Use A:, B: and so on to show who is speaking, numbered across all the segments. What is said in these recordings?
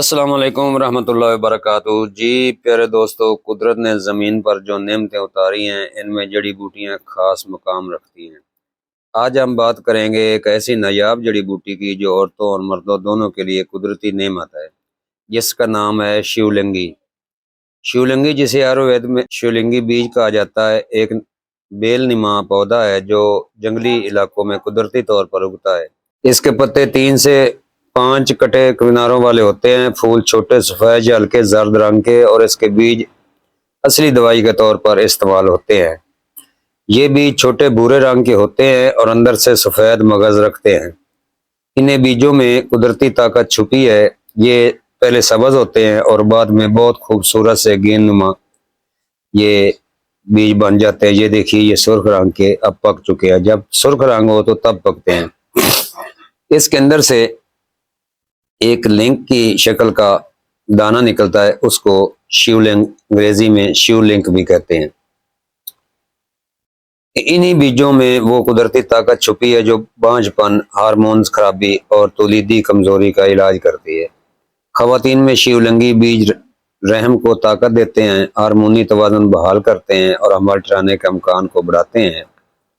A: السلام علیکم ورحمۃ اللہ وبرکاتہ۔ جی پیارے دوستو، قدرت نے زمین پر جو نعمتیں اتاری ہیں ان میں جڑی بوٹیاں خاص مقام رکھتی ہیں۔ آج ہم بات کریں گے ایک ایسی نایاب جڑی بوٹی کی جو عورتوں اور مردوں دونوں کے لیے قدرتی نعمت ہے، جس کا نام ہے شیولنگی۔ شیولنگی جسے آیوروید میں شیولنگی بیج کہا جاتا ہے، ایک بیل نما پودا ہے جو جنگلی علاقوں میں قدرتی طور پر اگتا ہے۔ اس کے پتے 3 سے 5 کٹے کناروں والے ہوتے ہیں، پھول چھوٹے سفید یا ہلکے زرد رنگ کے، اور اس کے بیج اصلی دوائی کے طور پر استعمال ہوتے ہیں۔ یہ بیج چھوٹے بھورے رنگ کے ہوتے ہیں اور اندر سے سفید مغز رکھتے ہیں۔ انہیں بیجوں میں قدرتی طاقت چھپی ہے۔ یہ پہلے سبز ہوتے ہیں اور بعد میں بہت خوبصورت سے گیند نما یہ بیج بن جاتے ہیں۔ یہ دیکھیے، یہ سرخ رنگ کے اب پک چکے ہیں۔ جب سرخ رنگ ہو تو تب پکتے ہیں۔ اس کے اندر سے ایک لنک کی شکل کا دانہ نکلتا ہے، اس کو شیولنگ انگریزی میں شیولنک بھی کہتے ہیں۔ انہی بیجوں میں وہ قدرتی طاقت چھپی ہے جو بانجھ پن، ہارمونز خرابی اور تولیدی کمزوری کا علاج کرتی ہے۔ خواتین میں شیولنگی بیج رحم کو طاقت دیتے ہیں، ہارمونی توازن بحال کرتے ہیں اور حمل ٹھہرانے کے امکان کو بڑھاتے ہیں،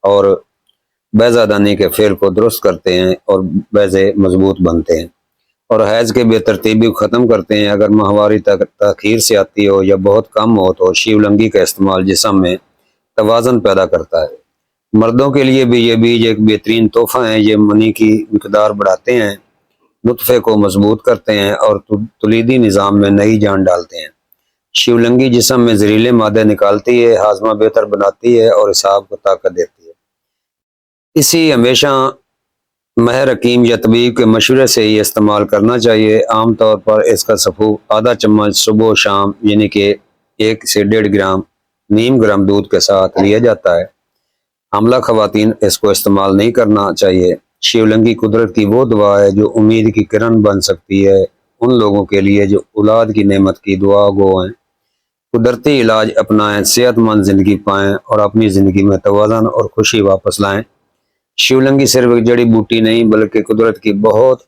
A: اور بیضہ دانی کے فعل کو درست کرتے ہیں اور بیضے مضبوط بنتے ہیں، اور حیض کے بے ترتیبی کو ختم کرتے ہیں۔ اگر ماہواری تاخیر سے آتی ہو یا بہت کم ہو تو شیولنگی کا استعمال جسم میں توازن پیدا کرتا ہے۔ مردوں کے لیے بھی یہ بیج ایک بہترین تحفہ ہیں۔ یہ منی کی مقدار بڑھاتے ہیں، نطفے کو مضبوط کرتے ہیں اور تولیدی نظام میں نئی جان ڈالتے ہیں۔ شیولنگی جسم میں زہریلے مادے نکالتی ہے، ہاضمہ بہتر بناتی ہے اور اعصاب کو طاقت دیتی ہے۔ اسی ہمیشہ ماہر حکیم یا طبیب کے مشورے سے ہی استعمال کرنا چاہیے۔ عام طور پر اس کا سفو آدھا چمچ صبح و شام، یعنی کہ 1 سے 1.5 گرام نیم گرم دودھ کے ساتھ لیا جاتا ہے۔ حاملہ خواتین اس کو استعمال نہیں کرنا چاہیے۔ شیولنگی قدرت کی وہ دعا ہے جو امید کی کرن بن سکتی ہے ان لوگوں کے لیے جو اولاد کی نعمت کی دعا گو ہیں۔ قدرتی علاج اپنائیں، صحت مند زندگی پائیں اور اپنی زندگی میں توازن اور خوشی واپس لائیں۔ شیولنگی صرف ایک جڑی بوٹی نہیں بلکہ قدرت کی بہت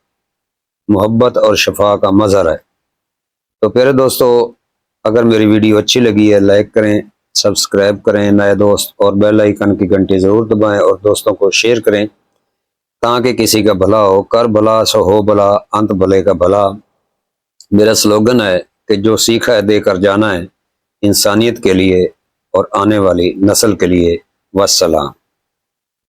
A: محبت اور شفا کا مظہر ہے۔ تو پیارے دوستو، اگر میری ویڈیو اچھی لگی ہے لائک کریں، سبسکرائب کریں، نئے دوست اور بیل آئیکن کی گھنٹی ضرور دبائیں اور دوستوں کو شیئر کریں تاکہ کسی کا بھلا ہو۔ کر بھلا سو ہو بھلا، انت بھلے کا بھلا میرا سلوگن ہے کہ جو سیکھا ہے دے کر جانا ہے، انسانیت کے لیے اور آنے والی نسل کے لیے۔ والسلام۔